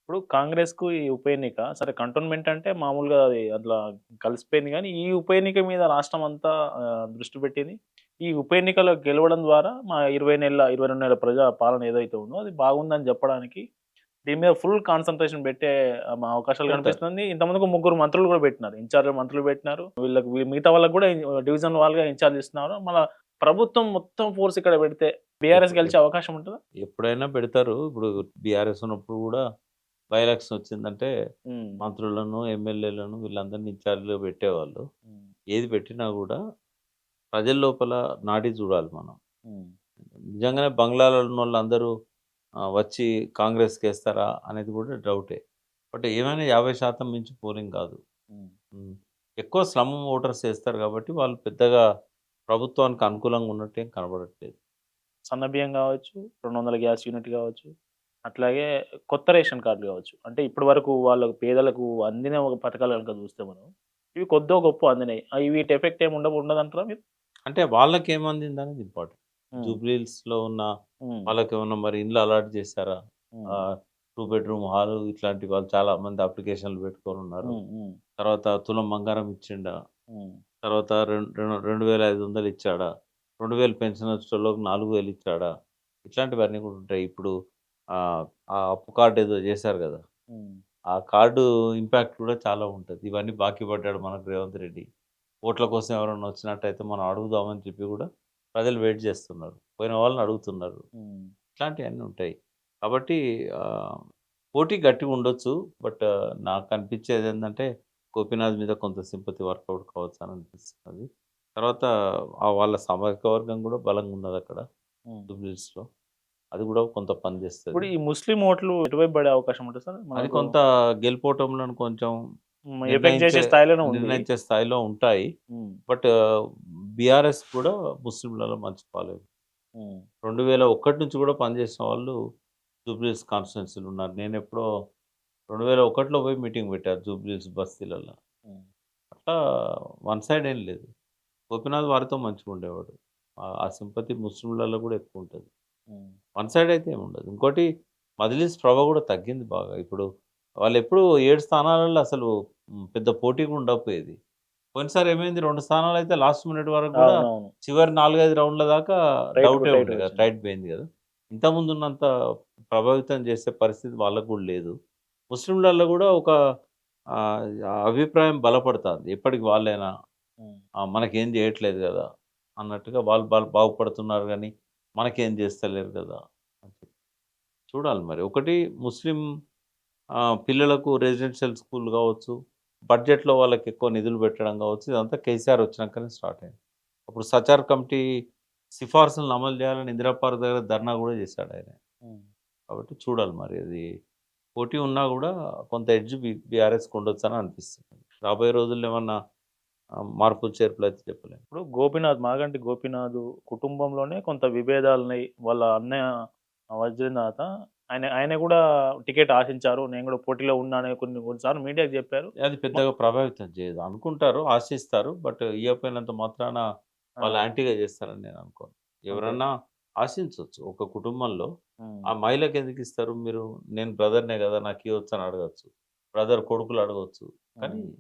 ఇప్పుడు కాంగ్రెస్‌కు ఈ ఉప ఎన్నిక సరే కంటోన్మెంట్ అంటే మామూలుగా అది అట్లా కలిసిపోయింది గానీ, ఈ ఉప ఎన్నిక మీద రాష్ట్రం అంతా దృష్టి పెట్టింది. ఈ ఉప ఎన్నికలో గెలవడం ద్వారా మా 20 నెలల, 22 నెలల ప్రజా పాలన ఏదైతే ఉందో అది బాగుందని జెప్పడానికి దీని మీద ఫుల్ కాన్సంట్రేషన్ పెట్టే అవకాశాలు పెడతారు. కనిపిస్తుంది. ఇంతకుముందుకు ముగ్గురు మంత్రులు గూడా పెట్టినారు. ఇన్‌చార్జ్ మంత్రులు పెట్టినారు. మిగతా వాళ్ళకి గూడా డివిజన్ వాల్‌గా ఇన్‌చార్జ్ ఇస్తున్నారు. మళ్ళా ప్రభుత్వం మొత్తం ఫోర్స్ ఇక్కడ పెడితే బీఆర్ఎస్ ఎప్పు గెలిచే ఎప్ అవకాశం ఉంటదా? ఎప్పుడైనా పెడతారు. ఇప్పుడు బీఆర్ఎస్ ఉన్నప్పుడు గూడా బై ఎలక్షన్ వచ్చిందంటే హ్మ్. మంత్రులను, ఎమ్మెల్యేలను వీళ్ళందరిని ఇన్‌చార్జ్‌లో పెట్టేవాళ్ళు. హ్మ్. ఏది పెట్టినా గూడా ప్రజల లోపల నాడి చూడాలి మనం. హ్మ్. నిజంగానే బంగ్లాలో ఉన్నోళ్ళందరూ వచ్చి కాంగ్రెస్‌కేస్తారా అనేది గూడా డౌటే. బట్ ఏమైనా 50% మించి పోలింగ్ కాదు. హ్మ్. హ్మ్. ఎక్కువ స్లమ్ ఓటర్స్ ఏస్తారు కాబట్టి వాళ్ళు పెద్దగా ప్రభుత్వానికి అనుకూలంగా ఉన్నట్టేం కనబడట్లేదు. సన్నబియ్యం గావచ్చు, 200 గ్యాస్ యూనిట్ గావచ్చు, అట్లాగే కొత్త రేషన్ కార్డులు గావచ్చు. అంటే ఇప్పటి వరకు వాళ్ళకు పేదలకు అందిన ఒక పథకాలు గనుక చూస్తే మనం, ఇవి కొద్దో గొప్పో అందినాయి. వీటి ఎఫెక్ట్ ఏమి ఉండదంటారా మీరు? అంటే వాళ్ళకేమందిందనేది ఇంపార్టెంట్. హ్మ్. జూబ్లీ హిల్స్‌లో ఉన్న హ్మ్. వాళ్ళకేమన్నా మరి ఇండ్లు అలాట్ చేశారా? హ్మ్. 2 బెడ్‌రూమ్ హాలు ఇట్లాంటి వాళ్ళు చాలా మంది అప్లికేషన్‌లు పెట్టుకొనున్నారు. హ్మ్. హ్మ్. తర్వాత తులం బంగారం ఇచ్చిండా? హ్మ్. తర్వాత 2500 ఇచ్చాడా? 2000 పెన్షన్ వచ్చేటోళ్ళకి 4000 ఇచ్చాడా? ఇట్లాంటివన్నీ కూడా ఉంటాయి. ఇప్పుడు ఆ అప్పు కార్డ్ ఏదో చేశారు గదా! హ్మ్. ఆ కార్డు ఇంపాక్ట్ కూడా చాలా ఉంటది. ఇవన్నీ బాకీ పడ్డాడు మనకు రేవంత్ రెడ్డి. ఓట్ల కోసం ఎవరైనా వచ్చినట్టయితే మనం అడుగుదామని చెప్పి కూడా ప్రజలు వెయిట్ చేస్తున్నారు. పోయిన వాళ్ళని అడుగుతున్నారు. హ్మ్. ఇట్లాంటియన్నీ ఉంటాయి. కాబట్టి పోటీ గట్టిగా ఉండొచ్చు. బట్ నాకు అనిపించేదేందంటే గోపీనాథ్ మీద కొంత సింపతి వర్కౌట్ కావచ్చని అనిపిస్తున్నది. తర్వాత వాళ్ళ సామాజిక వర్గం కూడా బలంగా ఉన్నదక్కడ హ్మ్. జూబ్లీ హిల్స్‌లో. అది కూడా కొంత పని ఇప్పుడు చేస్తది. ఈ ముస్లిం ఓట్లు ఎటువైపు పడే అవకాశం ఉంటది సార్? అది మనకు కొంత గెలుపోటములను కొంచెం ఎఫెక్ట్ చేసే స్థాయిలోనే ఉంది. నిర్ణయించే స్థాయిలో ఉంటాయి. హ్మ్. బట్ బీఆర్ఎస్ కూడా ముస్లింలలో మంచి ఫాలోయింగ్. హ్మ్. 2001 నుంచి కూడా పనిచేసిన వాళ్ళు జూబ్లీ హిల్స్ కాన్స్టిట్యున్సీలో ఉన్నారు. నేనెప్పుడో 2001లో పోయి మీటింగ్ పెట్టారు జూబ్లీ హిల్స్ బస్తీలలో. హ్మ్. అట్లా వన్ సైడ్ ఏం లేదు. గోపీనాథ్ వారితో మంచిగుండేవాడు. ఆ సింపతి ముస్లింలలో కూడా ఎక్కువుంటది. హ్మ్. వన్ సైడ్ అయితే ఏముండదు. ఇంకోటి మజ్లిస్ ప్రభ కూడా తగ్గింది బాగా. ఇప్పుడు వాళ్ళెప్పుడు 7 స్థానాలలో అసలు పెద్ద పోటీ కూడా ఉండకపోయేది. పోయినసారి ఏమైంది 2 స్థానాలయితే లాస్ట్ మినిట్ వరకు కూడా అవునవును. చివరి 4, 5 రౌండ్ల దాకా డౌటే టైట్ ఉండే కదా! వచ్చింది. టైట్ పోయింది కదా! ఇంతకుముందున్నంత ప్రభావితం చేసే పరిస్థితి వాళ్ళకి కూడా లేదు. ముస్లింలలో కూడా ఒక ఆహ్, అభిప్రాయం బలపడతాంది. ఎప్పటికి వాళ్ళేనా హ్మ్. మనకేం చేయట్లేదు కదా! అన్నట్టుగా వాళ్ళు వాళ్ళు బాగుపడుతున్నారు గానీ, మనకేం చేస్తలేరు కదా! అని చెప్పి. చూడాలి మరి. ఒకటి ముస్లిం పిల్లలకు రెసిడెన్షియల్ స్కూల్ గావచ్చు, బడ్జెట్‌లో వాళ్ళకెక్కువ నిధులు పెట్టడం గావచ్చు, ఇదంతా కేసీఆర్ వచ్చినాకనే స్టార్ట్ అయింది. అప్పుడు సచార్ కమిటీ సిఫార్సులను అమలు చేయాలని ఇందిరా పార్క్ దగ్గర ధర్నా గూడా చేశాడాయన. హ్మ్. కాబట్టి చూడాలి మరి అది పోటీ ఉన్నా గూడా కొంత ఎడ్జ్ బీఆర్ఎస్‌కి ఉండొచ్చని అనిపిస్తుంది. రాబోయే రోజుల్లో ఏమన్నా మార్పులు చేర్పులయితే చెప్పలేం. ఇప్పుడు గోపీనాథ్, మాగంటి గోపీనాథ్ కుటుంబంలోనే కొంత విభేదాలున్నాయి. వాళ్ళ అన్నయ్య వజ్రీనాథ ఆయన ఆయన గూడా టికెట్ ఆశించారు. నేను గూడా పోటీలో ఉన్నా అని కొన్ని కొన్ని సార్లు మీడియాకి జెప్పారు. అది మ పెద్దగా ప్రభావితం చేయదు. అనుకుంటారు, ఆశిస్తారు. బట్ ఇయ్యకపోయినంత మాత్రాన ఆ! వాళ్ళు యాంటీగా చేస్తారని నేను అనుకోను. అంతే. ఎవరన్నా ఆశించొచ్చు. ఒక కుటుంబంలో హ్మ్. ఆ మహిళకెందుకిస్తారు మీరు? నేను బ్రదర్‌నే గదా! నాకియ్యొచ్చని అడగొచ్చు. బ్రదర్ కొడుకులు అడగొచ్చు. కానీ హ్మ్.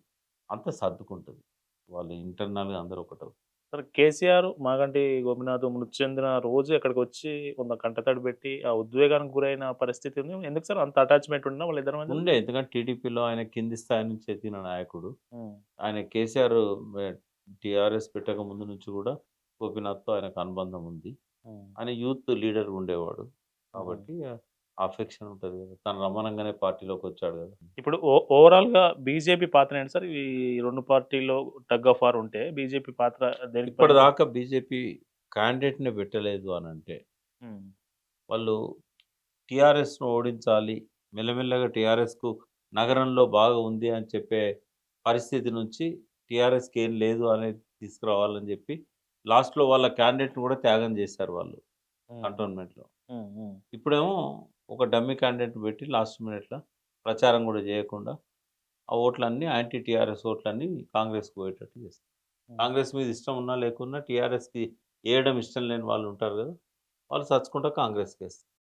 అంతా సర్దుకుంటది. వాళ్ళు ఇంటర్నల్‌గా అందరూ ఒకటవుతారు. సరే కేసీఆర్, మాగంటి గోపీనాథ్ మృతి చెందిన రోజు అక్కడికొచ్చి కొంత కంటతడి పెట్టి ఆ ఉద్వేగానికి గురైన పరిస్థితి ఉంది. ఎందుకు సార్ అంత అటాచ్‌మెంట్ ఉందా వాళ్ళిద్దరి మధ్యలో? ఎందుకంటే టీడీపీలో ఆయన కింది స్థాయి నుంచి ఎదిగిన నాయకుడు. హ్మ్. ఆయన కేసీఆర్ వె టీఆర్ఎస్ పెట్టక ముందు నుంచి గూడా గోపీనాథ్‌తో ఆయనకు అనుబంధం ఉంది. హ్మ్. ఆయన యూత్ లీడర్‌గా ఉండేవాడు. హ్మ్. కాబట్టి అఫెక్షన్ ఉంటది గదా! తను రమ్మనంగానే పార్టీలోకొచ్చాడు గదా! ఇప్పుడు ఓవరాల్‌గా బీజేపీ పాత్ర ఏంటి సార్? ఈ 2 పార్టీల్లో టగ్ ఆఫ్ వార్ ఉంటే బీజేపీ పాత్ర దేనికి పరిమితం? ఇప్పటిదాకా బీజేపీ క్యాండిడేట్‌నే పెట్టలేదు అనంటే, హ్మ్. వాళ్ళు టీఆర్ఎస్‌ను ఓడించాలి. మెల్లమెల్లగా టీఆర్ఎస్‌కు నగరంలో బాగా ఉంది అని చెప్పే పరిస్థితి నుంచి టీఆర్ఎస్‌కి ఏం లేదు అనేది తీసుకురావాలని జెప్పి, లాస్ట్‌లో వాళ్ళ క్యాండిడేట్‌ని గూడా త్యాగం జేశారు వాళ్ళు హ్మ్. హ్మ్. కంటోన్మెంట్‌లో. హ్మ్. హ్మ్. ఇప్పుడేమో ఒక డమ్మీ క్యాండిడేట్‌ని పెట్టి లాస్ట్ మినిట్‌ల ప్రచారం గూడా జేయకుండా, ఆ ఓట్లన్నీ యాంటీ టీఆర్ఎస్ ఓట్లన్నీ కాంగ్రెస్‌కి పోయేటట్టు చేస్తారు. హ్మ్. కాంగ్రెస్ మీద ఇష్టం ఉన్నా లేకున్నా టీఆర్ఎస్‌కి ఎయడం ఇష్టం లేని వాళ్ళుంటారు గదా! వాళ్ళు సచ్చుకుంటా కాంగ్రెస్‌కేస్తారు.